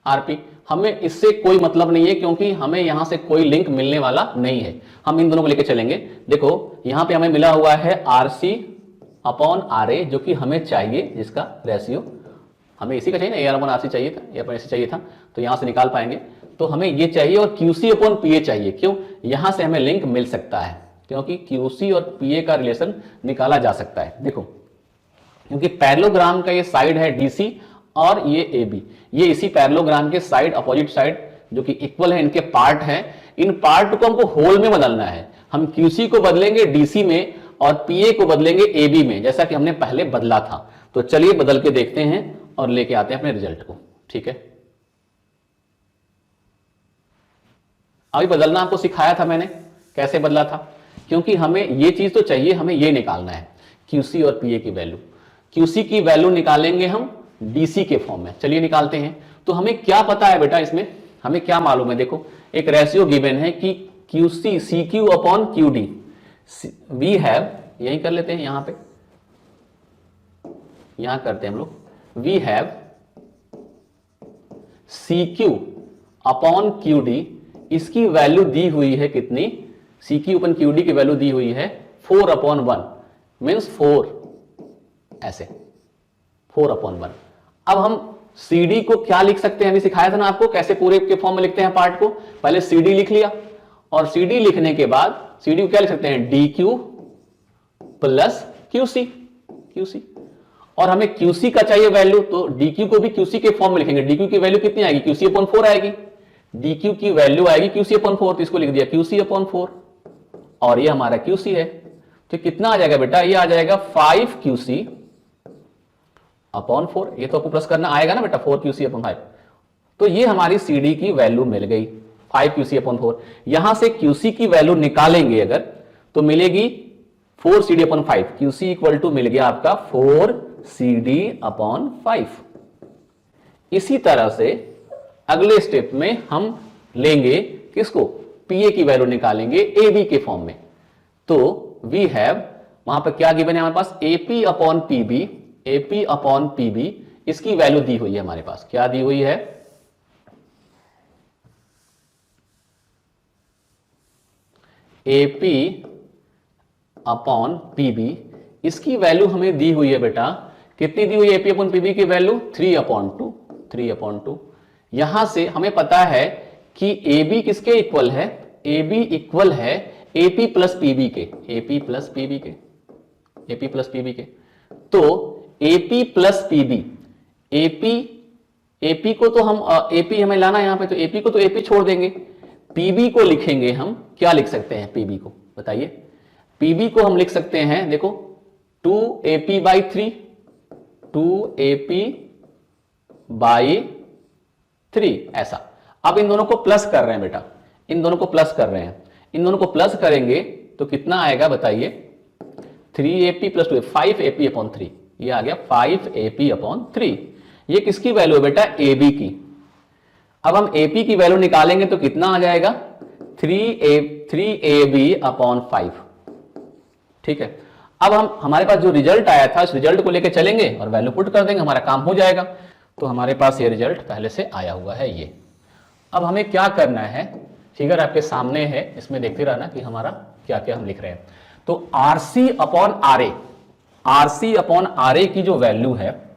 आर पी, हमें इससे कोई मतलब नहीं है क्योंकि हमें यहां से कोई लिंक मिलने वाला नहीं है। हम इन दोनों को लेकर चलेंगे। देखो यहां पे हमें मिला हुआ है आर सी अपॉन आर ए, जो कि हमें चाहिए, जिसका रेशियो हमें इसी का चाहिए ना, A R upon R C चाहिए था, ए अपॉन ए सी चाहिए था, तो यहां से निकाल पाएंगे। तो हमें ये चाहिए और Q C upon P A चाहिए। क्यों, यहां से हमें लिंक मिल सकता है, क्योंकि क्यू सी और पी ए का रिलेशन निकाला जा सकता है। देखो क्योंकि पैरेललोग्राम का ये साइड है डीसी और ये ए बी, ये इसी पैरेललोग्राम के साइड, अपोजिट साइड जो कि इक्वल है, इनके पार्ट हैं। इन पार्ट को हमको होल में बदलना है। हम क्यूसी को बदलेंगे डीसी में और पीए को बदलेंगे एबी में, जैसा कि हमने पहले बदला था। तो चलिए बदल के देखते हैं और लेके आते हैं अपने रिजल्ट को। ठीक है, अभी बदलना आपको सिखाया था मैंने, कैसे बदला था, क्योंकि हमें ये चीज तो चाहिए, हमें ये निकालना है क्यूसी और पीए की वैल्यू। क्यूसी की वैल्यू निकालेंगे हम डीसी के फॉर्म में। चलिए निकालते हैं। तो हमें क्या पता है बेटा, इसमें हमें क्या मालूम है, देखो एक रेशियो गिवन है कि QC C Q upon Q D, we have, यही कर लेते हैं, यहां पे यहां करते हैं हम लोग, we have C Q upon Q D, इसकी वैल्यू दी हुई है कितनी, C Q upon Q D की वैल्यू दी हुई है 4/1 मीन्स 4, ऐसे 4/1। अब हम CD को क्या लिख सकते हैं, अभी सिखाया था ना आपको कैसे पूरे के फॉर्म में लिखते हैं पार्ट को। पहले CD लिख लिया और CD लिखने के बाद CD को क्या लिख सकते हैं, DQ प्लस QC। और हमें QC का चाहिए वैल्यू, तो DQ को भी QC के फॉर्म में लिखेंगे। DQ की वैल्यू कितनी आएगी, QC/4 आएगी। DQ की वैल्यू आएगी QC/4, तो इसको लिख दिया QC/4 और ये हमारा QC है। तो कितना आ जाएगा बेटा, ये आ जाएगा 5QC/4। ये तो आपको प्लस करना आएगा ना बेटा, 4QC/5। तो ये हमारी CD की वैल्यू मिल गई 5QC/4। यहां से QC की वैल्यू निकालेंगे अगर तो मिलेगी 4CD/5। QC इक्वल टू मिल गया आपका 4CD/5। इसी तरह से अगले स्टेप में हम लेंगे किसको, PA की वैल्यू निकालेंगे AB के फॉर्म में। तो वी हैव, वहां पर क्या गिवन है हमारे पास, AP/PB। इसकी वैल्यू दी हुई है हमारे पास, क्या दी हुई है, AP/PB। इसकी वैल्यू हमें दी हुई है बेटा, कितनी दी हुई है AP/PB की वैल्यू, 3/2। यहां से हमें पता है कि AB किसके इक्वल है, AB इक्वल है AP प्लस PB के, AP प्लस PB के। तो AP प्लस PB, AP को तो हम AP हमें लाना है यहां पे, तो AP को तो AP छोड़ देंगे, PB को लिखेंगे हम, क्या लिख सकते हैं PB को बताइए। PB को हम लिख सकते हैं, देखो 2AP/3, 2AP/3 ऐसा। अब इन दोनों को प्लस कर रहे हैं बेटा, इन दोनों को प्लस कर रहे हैं, इन दोनों को प्लस करेंगे तो कितना आएगा बताइए, 3AP + 2 5AP/3। ये आ गया 5AP/3। ये किसकी वैल्यू है बेटा, AB की। अब हम AP की वैल्यू निकालेंगे तो कितना आ जाएगा, 3AB/5। ठीक है। अब हमारे पास जो रिजल्ट आया था, इस रिजल्ट को लेके चलेंगे और वैल्यू पुट कर देंगे, हमारा काम हो जाएगा। तो हमारे पास ये रिजल्ट पहले से आया हुआ है ये। अब हमें क्या करना है, फिगर आपके सामने है, इसमें देखते रहना कि हमारा क्या क्या हम लिख रहे हैं। तो RC/RA की जो वैल्यू है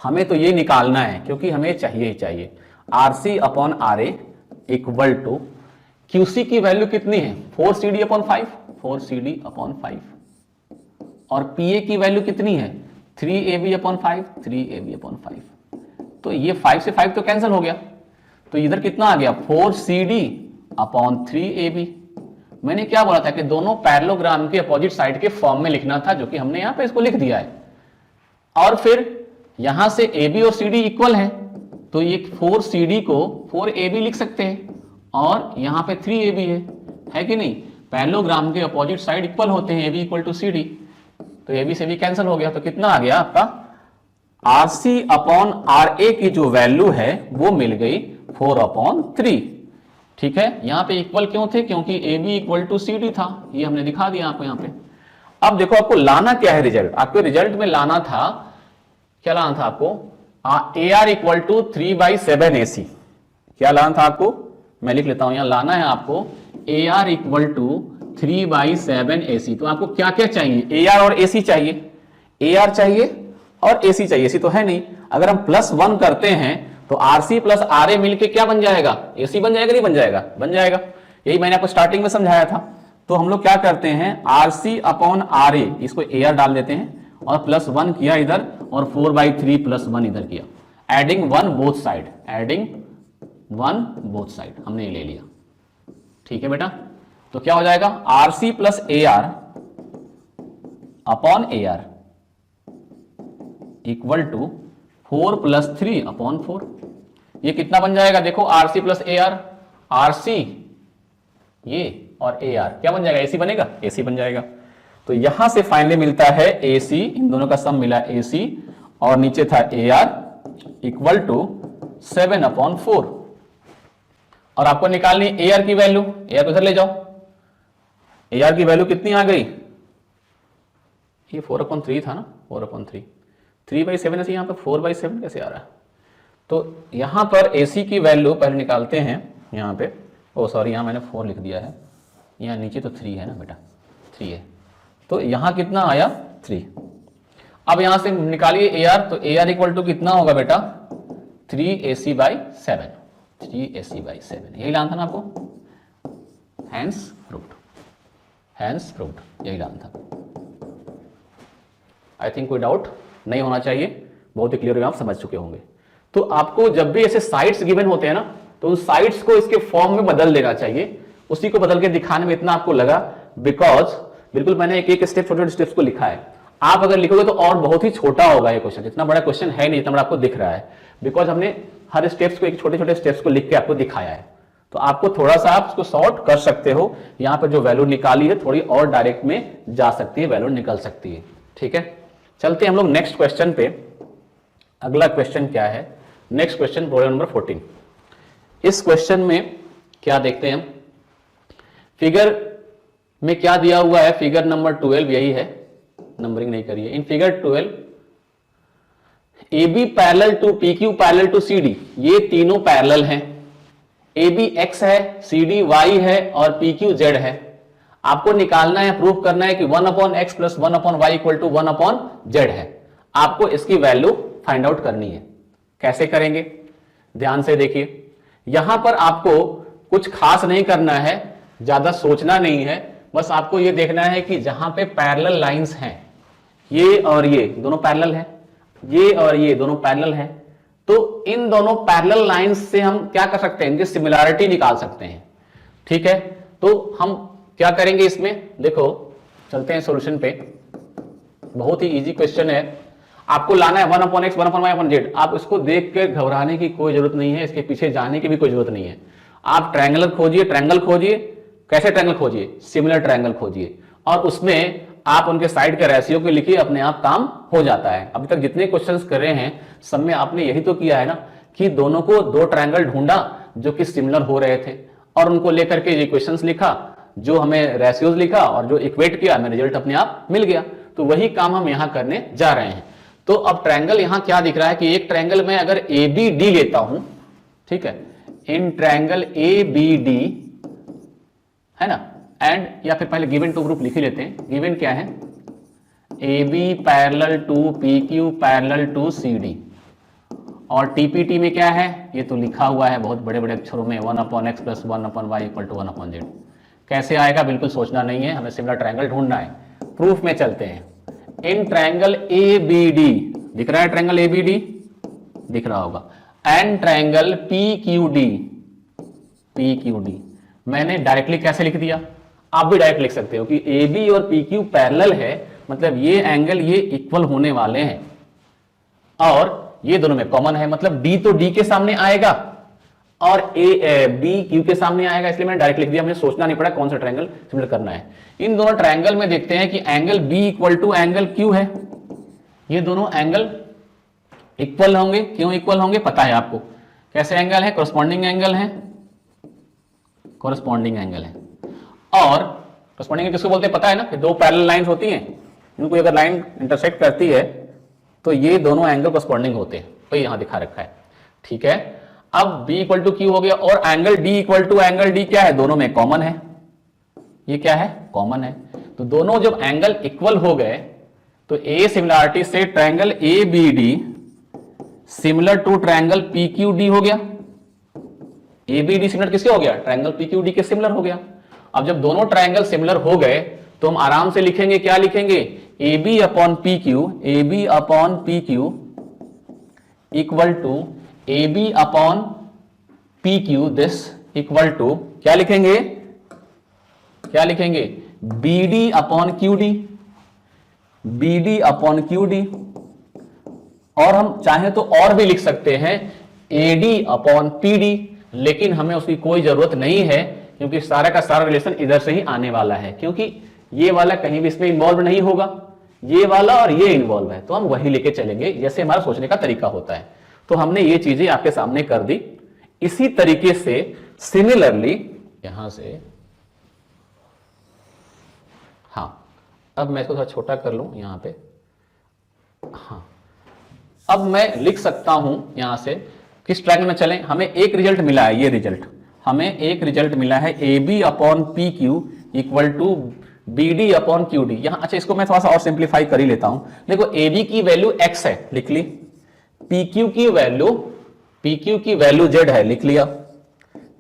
हमें तो ये निकालना है, क्योंकि हमें चाहिए ही चाहिए। RC/RA इक्वल टू QC की वैल्यू कितनी है, 4CD/5 और PA की वैल्यू कितनी है, 3AB/5। तो ये 5 से 5 तो कैंसिल हो गया, तो इधर कितना आ गया, 4CD/3AB। मैंने क्या बोला था कि दोनों पैरेललोग्राम के अपोजिट साइड के फॉर्म में लिखना था, जो कि हमने यहां पे इसको लिख दिया है। और फिर यहां से AB और CD इक्वल है, तो ये 4CD को 4AB लिख सकते हैं और यहां पे 3AB है कि नहीं। पैरेललोग्राम के अपोजिट साइड इक्वल होते हैं, AB = CD, तो AB से भी कैंसिल हो गया। तो कितना आ गया आपका, RC/RA की जो वैल्यू है वो मिल गई 4/3। ठीक है। यहां पे इक्वल क्यों थे, क्योंकि AB = CD था, ये हमने दिखा दिया आपको यहां पे। अब देखो आपको लाना क्या है, रिजल्ट आपको रिजल्ट में लाना था, क्या लाना था आपको, AR = 3/7 AC। क्या लाना था आपको, मैं लिख लेता हूं, यहां लाना है आपको AR = 3/7 AC। तो आपको क्या क्या चाहिए, AR और AC चाहिए, AR चाहिए और AC चाहिए, AC तो है नहीं। अगर हम +1 करते हैं तो RC + RA मिलके क्या बन जाएगा, AC बन जाएगा, नहीं बन जाएगा, बन जाएगा। यही मैंने आपको स्टार्टिंग में समझाया था। तो हम लोग क्या करते हैं, RC/RA इसको AR डाल देते हैं और +1 किया इधर और 4/3 +1 इधर किया, एडिंग 1 बोथ साइड, हमने ये ले लिया। ठीक है बेटा। तो क्या हो जाएगा, RC + AR/AR इक्वल टू 4 + 3/4। ये कितना बन जाएगा, देखो RC + AR, RC ये और AR क्या बन जाएगा, AC बनेगा, AC बन जाएगा। तो यहां से फाइनली मिलता है AC, इन दोनों का सम मिला AC और नीचे था AR इक्वल टू 7/4। और आपको निकालनी AR की वैल्यू, AR को इधर ले जाओ, AR की वैल्यू कितनी आ गई, ये 4/3 था ना, 4/3, 3/7 ऐसे, यहां पर 4/7 कैसे आ रहा है। तो यहां पर AC की वैल्यू पहले निकालते हैं, यहां पे, ओ सॉरी यहां मैंने 4 लिख दिया है, यहां नीचे तो 3 है ना बेटा, 3 है, तो यहां कितना आया 3। अब यहां से निकालिए ए आर, तो ए आर इक्वल टू कितना होगा बेटा 3ac/7, 3ac/7 यही लाना था ना आपको, हैंस प्रूव्ड, हैंस प्रूव्ड यही लाना था। आई थिंक कोई डाउट नहीं होना चाहिए, बहुत ही क्लियर आप समझ चुके होंगे। तो आपको जब भी ऐसे साइट्स गिवन होते हैं ना, तो उन साइट्स को इसके फॉर्म में बदल देना चाहिए। उसी को बदल के दिखाने में इतना आपको लगा, बिकॉज बिल्कुल मैंने एक एक स्टेप, छोटे छोटे स्टेप्स को लिखा है। आप अगर लिखोगे तो और बहुत ही छोटा होगा ये क्वेश्चन, इतना बड़ा क्वेश्चन है नहीं, इतना बड़ा आपको दिख रहा है, बिकॉज हमने हर स्टेप्स को एक छोटे छोटे स्टेप्स को लिख के आपको दिखाया है। तो आपको थोड़ा सा आप इसको सॉर्ट कर सकते हो, यहां पर जो वैल्यू निकाली है थोड़ी और डायरेक्ट में जा सकती है, वैल्यू निकल सकती है। ठीक है, चलते हैं हम लोग नेक्स्ट क्वेश्चन पे। अगला क्वेश्चन क्या है, नेक्स्ट क्वेश्चन प्रॉब्लम नंबर 14। इस क्वेश्चन में क्या देखते हैं हम, फिगर में क्या दिया हुआ है, फिगर नंबर 12 यही है, नंबरिंग नहीं करिए। In figure 12 AB parallel to PQ parallel to CD, ये तीनों पैरेलल हैं। AB x है, CD y है और PQ z है। आपको निकालना है, प्रूव करना है कि 1/x plus 1/y equal to 1/z है। आपको इसकी वैल्यू फाइंड आउट करनी है। कैसे करेंगे, ध्यान से देखिए। यहां पर आपको कुछ खास नहीं करना है, ज्यादा सोचना नहीं है, बस आपको यह देखना है कि जहां पे पैरेलल लाइंस हैं, ये और ये दोनों पैरेलल है, ये और ये दोनों पैरेलल है, तो इन दोनों पैरेलल लाइंस से हम क्या कर सकते हैं, इनकी सिमिलैरिटी निकाल सकते हैं। ठीक है, तो हम क्या करेंगे इसमें, देखो चलते हैं सॉल्यूशन पे। बहुत ही इजी क्वेश्चन है, आपको लाना है 1/x 1/y/z। आप इसको देख के घबराने की कोई जरूरत नहीं है, इसके पीछे जाने की भी कोई जरूरत नहीं है। आप ट्रायंगल खोजिए, ट्रायंगल खोजिए, कैसे ट्रायंगल खोजिए, सिमिलर ट्रायंगल खोजिए, और उसमें आप उनके साइड के रेशियो को लिखिए, अपने आप काम हो जाता है। अभी तक जितने क्वेश्चंस कर रहे हैं सब में आपने यही तो किया है ना, कि दोनों को दो ट्रायंगल ढूंढा जो कि सिमिलर हो रहे थे, और उनको लेकर के इक्वेशंस लिखा, जो हमें रेशियोज लिखा, और जो इक्वेट किया, हमें रिजल्ट अपने आप मिल गया। तो वही काम हम यहां करने जा रहे हैं। तो अब ट्रायंगल यहां क्या दिख रहा है कि एक ट्रायंगल में अगर ABD लेता हूं, ठीक है, इन ट्रायंगल ABD है ना, एंड या फिर पहले गिवन टू ग्रुप लिख ही लेते हैं। गिवन क्या है, AB parallel to PQ parallel to CD, और TPT में क्या है, ये तो लिखा हुआ है बहुत बड़े बड़े अक्षरों में, 1/x plus 1/y equal to 1/z। कैसे आएगा, बिल्कुल सोचना नहीं है, हमें सिमिलर ट्रायंगल ढूंढना है। प्रूफ में चलते हैं। इन ट्रायंगल ABD, दिख रहा है ट्रायंगल ABD, दिख रहा होगा, एंड ट्रायंगल PQD मैंने डायरेक्टली कैसे लिख दिया, आप भी डायरेक्ट लिख सकते हो कि AB और PQ पैरेलल है, मतलब ये एंगल ये इक्वल होने वाले हैं, और ये दोनों में कॉमन है, मतलब D तो D के सामने आएगा और B Q के सामने आएगा, इसलिए मैंने डायरेक्ट लिख दिया, मुझे सोचना नहीं पड़ा कौन सा ट्रायंगल सिमिलर करना है। इन दोनों ट्रायंगल में देखते हैं कि angle B equal to angle Q है, ये दोनों एंगल इक्वल होंगे। क्यों इक्वल होंगे, पता है आपको, कैसे एंगल है, कोरस्पॉन्डिंग एंगल है, कोरस्पॉन्डिंग एंगल है। और कोरस्पॉन्डिंग किसको बोलते हैं पता है ना, कि दो पैरेलल लाइंस होती हैं, इनको अगर लाइन इंटरसेक्ट करती है तो ये दोनों एंगल कोरस्पॉन्डिंग होते हैं, तो यहां दिखा रखा है। ठीक है, अब B इक्वल टू Q हो गया, और angle D equal to angle D क्या है, दोनों में कॉमन है, ये क्या है, कॉमन है। तो दोनों जब एंगल इक्वल हो गए तो A सिमिलरिटी से triangle ABD similar to triangle PQD हो गया। ABD सिमिलर किसके हो गया, ट्रायंगल PQD के सिमिलर हो गया। अब जब दोनों ट्रायंगल सिमिलर हो गए तो हम आराम से लिखेंगे, क्या लिखेंगे, AB upon PQ equal to AB upon PQ, this equal to क्या लिखेंगे, BD अपॉन QD, और हम चाहें तो और भी लिख सकते हैं AD अपॉन PD, लेकिन हमें उसकी कोई जरूरत नहीं है, क्योंकि सारा का सारा रिलेशन इधर से ही आने वाला है, क्योंकि ये वाला कहीं भी इसमें इन्वॉल्व नहीं होगा, ये वाला और ये इन्वॉल्व है, तो हम वही लेके चलेंगे जैसे हमारा सोचने का तरीका होता है। तो हमने ये चीजें आपके सामने कर दी। इसी तरीके से सिमिलरली यहां से, हाँ अब मैं इसको थोड़ा छोटा कर लूं यहां पे, हाँ अब मैं लिख सकता हूं यहां से, किस ट्रायंगल में चलें, हमें एक रिजल्ट मिला है, ये रिजल्ट हमें एक रिजल्ट मिला है AB upon PQ equal to B D upon Q D. यहां अच्छा इसको मैं थोड़ा सा और सिंप्लीफाई कर ही लेता हूं। देखो ए बी की वैल्यू एक्स है, लिख ली। पी क्यू की वैल्यू जेड है, लिख लिया।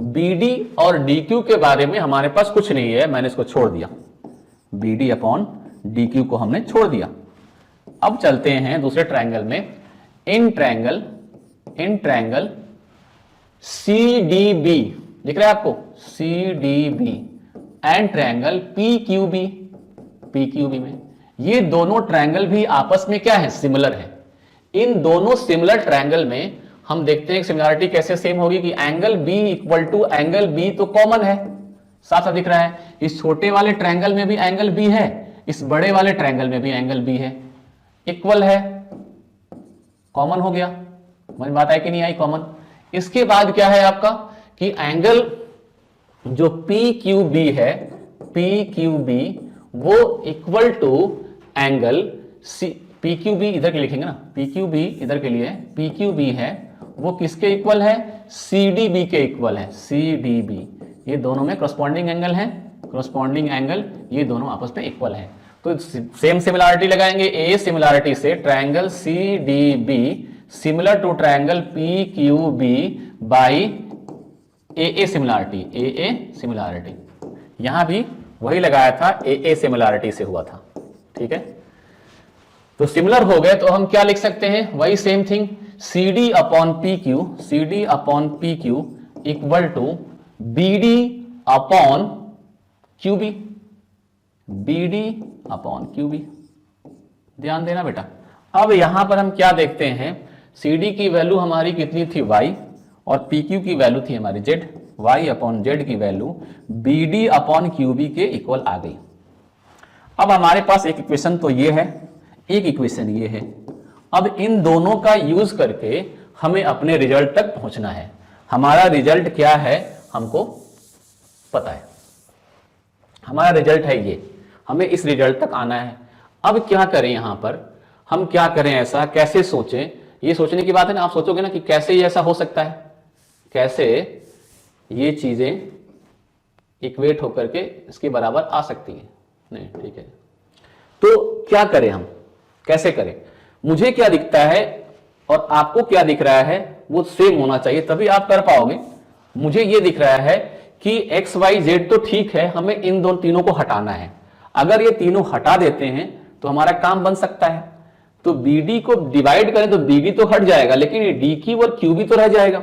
बी डी और डी क्यू के बारे में हमारे पास कुछ नहीं है, मैंने इसको छोड़ दिया। B D upon D Q को हमने छोड़ दिया। अब चलते हैं दूसरे ट्रायंगल में। In triangle C D B, दिख रहा है आपको, C D B and triangle P Q B में ये दोनों ट्रायंगल भी आपस में क्या है, सिमिलर है। इन दोनों सिमिलर ट्रायंगल में हम देखते हैं सिमिलरिटी कैसे सेम होगी कि angle B equal to angle B तो कॉमन है, साफ साफ दिख रहा है। इस छोटे वाले ट्रायंगल में भी एंगल बी है, इस बड़े वाले ट्रायंगल में भी एंगल बी है, इक्वल है, कॉमन हो गया। समझ बात है कि नहीं आई, कॉमन। इसके बाद क्या है आपका कि एंगल जो पी क्यू बी है, पी क्यू बी वो equal to angle C, P Q B इधर के लिखेंगे ना, पी क्यू बी इधर के लिए पी क्यू बी है, वो किसके इक्वल है, सी डी बी के इक्वल है, सी डी बी। ये दोनों में करस्पॉन्डिंग एंगल है, करस्पॉन्डिंग एंगल, ये दोनों आपस में इक्वल है। तो सेम सिमिलरिटी लगाएंगे, ए सिमिलरिटी से triangle C D B similar to triangle P Q B by A similarity. यहां भी वही लगाया था, ए सिमिलरिटी से हुआ था, ठीक है। तो सिमिलर हो गए तो हम क्या लिख सकते हैं, वही same thing, C D upon P Q equal to B D upon Q B, ध्यान देना बेटा। अब यहां पर हम क्या देखते हैं, सी डी की वैल्यू हमारी कितनी थी, y, और पी क्यू की वैल्यू थी हमारी z, y अपॉन जेड की value B D upon Q B के इक्वल आ गई। अब हमारे पास एक इक्वेशन तो ये है, एक इक्वेशन ये है। अब इन दोनों का यूज करके हमें अपने रिजल्ट तक पहुंचना है। हमारा रिजल्ट क्या है हमको पता है, हमारा रिजल्ट है ये, हमें इस रिजल्ट तक आना है। अब क्या करें, यहां पर हम क्या करें, ऐसा कैसे सोचें, ये सोचने की बात है ना। आप सोचोगे ना कि कैसे ये ऐसा हो सकता है, कैसे ये चीजें इक्वेट होकर के इसके बराबर आ सकती हैं, नहीं, ठीक है। तो क्या करें हम, कैसे करें, मुझे क्या दिखता है और आपको क्या दिख रहा है वो सेम होना चाहिए, तभी आप कर पाओगे। मुझे ये दिख रहा है कि एक्स वाई जेड तो ठीक है, हमें इन दोनों तीनों को हटाना है। अगर ये तीनों हटा देते हैं तो हमारा काम बन सकता है। तो बी डी को डिवाइड करें तो बी डी तो हट जाएगा, लेकिन ये डी क्यू और क्यू भी तो रह जाएगा,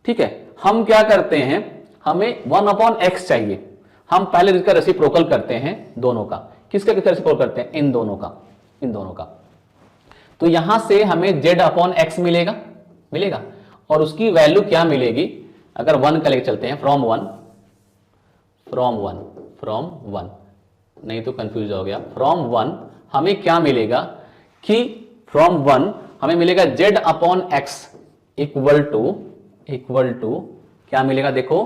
ठीक है। हम क्या करते हैं, हमें 1/x चाहिए। हम पहले इसका रेसिप्रोकल करते हैं दोनों का। किसका रेसिप्रोकल करते हैं, इन दोनों का। तो यहां से हमें z/x मिलेगा और उसकी वैल्यू क्या मिलेगी, अगर 1 का लेके चलते हैं, फ्रॉम वन, नहीं तो कंफ्यूज हो गया। फ्रॉम 1 हमें क्या मिलेगा कि फ्रॉम 1 हमें मिलेगा z/x इक्वल टू क्या मिलेगा, देखो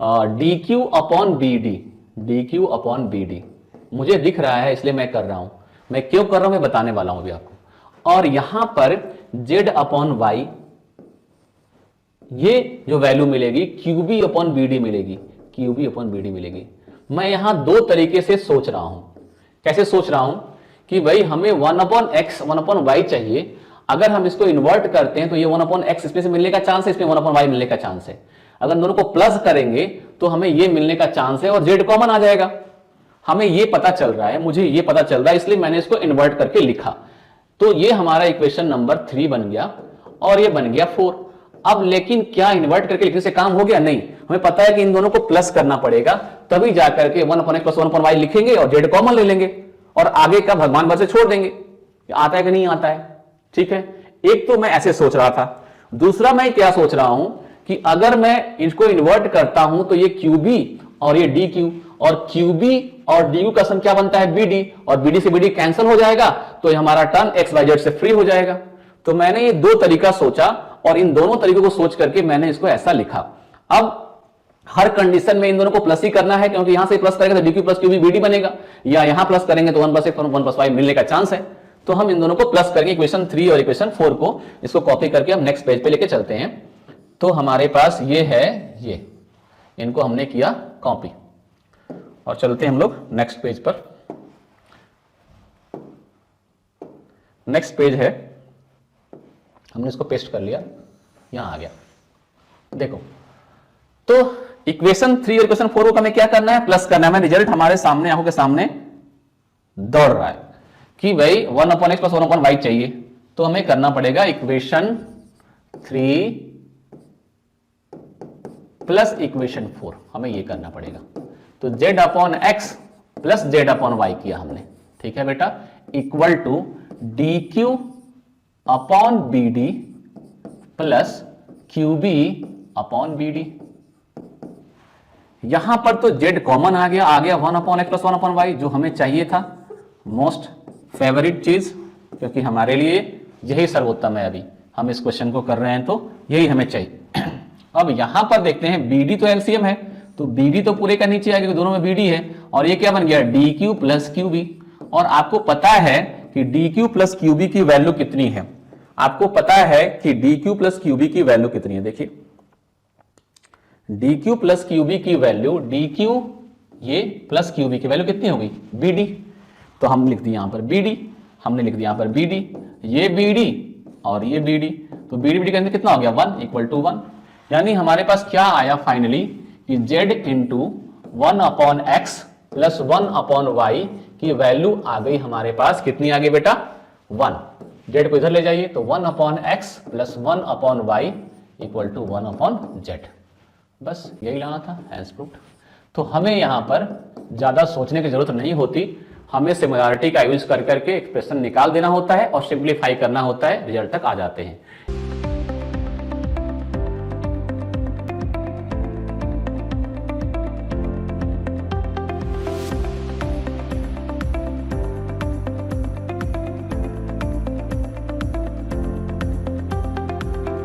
dq अपॉन bd। मुझे दिख रहा है इसलिए मैं कर रहा हूं, मैं क्यों कर रहा हूं मैं बताने वाला हूं अभी आपको। और यहां पर z/y ये जो वैल्यू मिलेगी qb अपॉन bd मिलेगी। मैं यहां दो तरीके से सोच रहा हूं। कैसे सोच रहा हूं कि भाई हमें 1/x 1/y चाहिए। अगर हम इसको इन्वर्ट करते हैं तो ये 1/x इसमें से मिलने का चांस है, इसमें 1/y मिलने का चांस है। अगर दोनों को प्लस करेंगे तो हमें ये मिलने का चांस है और z कॉमन आ जाएगा। हमें ये पता चल रहा है, मुझे ये पता चल रहा है, इसलिए मैंने इसको इन्वर्ट करके लिखा। तो ये हमारा इक्वेशन नंबर 3 बन गया और ये बन गया 4। अब लेकिन क्या इन्वर्ट करके लिखने से काम हो गया, नहीं। हमें पता है कि इन दोनों को प्लस करना पड़ेगा, तभी जाकर के 1/x + 1/y लिखेंगे और z कॉमन ले लेंगे और आगे का भगवान भर से छोड़ देंगे। आता है कि नहीं आता है, ठीक है। एक तो मैं ऐसे सोच रहा था। दूसरा मैं क्या सोच रहा हूं कि अगर मैं इसको इन्वर्ट करता हूं तो ये QB और ये DQ, और QB और DQ का सम क्या बनता है, BD, और BD से BD कैंसिल हो जाएगा, तो हमारा टर्म XYZ से फ्री हो जाएगा। तो मैंने ये दो तरीका सोचा और इन दोनों तरीकों को सोच करके मैंने इसको ऐसा लिखा। अब हर कंडीशन में इन दोनों को प्लस ही करना है, क्योंकि यहां से प्लस करेंगे तो DQ + QB BD बनेगा, या यहां प्लस करेंगे तो 1/x 1/y मिलने का चांस है। तो हम इन दोनों को प्लस करेंगे, इक्वेशन 3 और इक्वेशन 4 को। इसको कॉपी करके हम नेक्स्ट पेज पे लेके चलते हैं। तो हमारे पास ये है, ये इनको हमने किया कॉपी और चलते हैं हम लोग नेक्स्ट पेज पर। नेक्स्ट पेज है, हमने इसको पेस्ट कर लिया, यहां आ गया। देखो तो इक्वेशन 3 और इक्वेशन 4 को हमें क्या करना है, प्लस करना है। हमें रिजल्ट हमारे सामने, आंखों के सामने दौड़ रहा है कि भाई 1/x + 1/y चाहिए, तो हमें करना पड़ेगा इक्वेशन 3 प्लस इक्वेशन 4, हमें ये करना पड़ेगा। तो z/x प्लस z/y किया हमने, ठीक है बेटा, equal to dq/bd plus qb/bd। यहां पर तो z कॉमन आ गया 1/x + 1/y, जो हमें चाहिए था, मोस्ट फेवरेट चीज, क्योंकि हमारे लिए यही सर्वोत्तम है। अभी हम इस क्वेश्चन को कर रहे हैं तो यही हमें चाहिए। अब यहां पर देखते हैं bd तो एलसीएम है, तो bd तो पूरे का नीचे आएगा, दोनों में bd है, और ये क्या बन गया dq प्लस qb। और आपको पता है कि dq प्लस qb की वैल्यू कितनी है, आपको पता है कि dq प्लस qb की वैल्यू कितनी है। देखिए dq प्लस qb की वैल्यू, dq ये प्लस qb की वैल्यू कितनी होगी bd, तो हम लिख दिए यहां पर bd, हमने लिख दिया यहां पर bd, ये bd और ये bd, तो bd bd का आंसर कितना हो गया 1 = 1। यानी हमारे पास क्या आया फाइनली कि z into 1/x plus 1/y की वैल्यू आ गई हमारे पास, कितनी आ गई बेटा 1। z को इधर ले जाइए तो 1/x plus 1/y equal to 1/z। बस यही लाना था, हैंस प्रूव्ड। तो हमें यहां पर ज्यादा सोचने की जरूरत नहीं होती, हमें सिमिलरिटी का यूज कर करके एक्सप्रेशन निकाल देना होता है और सिंप्लीफाई करना होता है, रिजल्ट तक आ जाते हैं।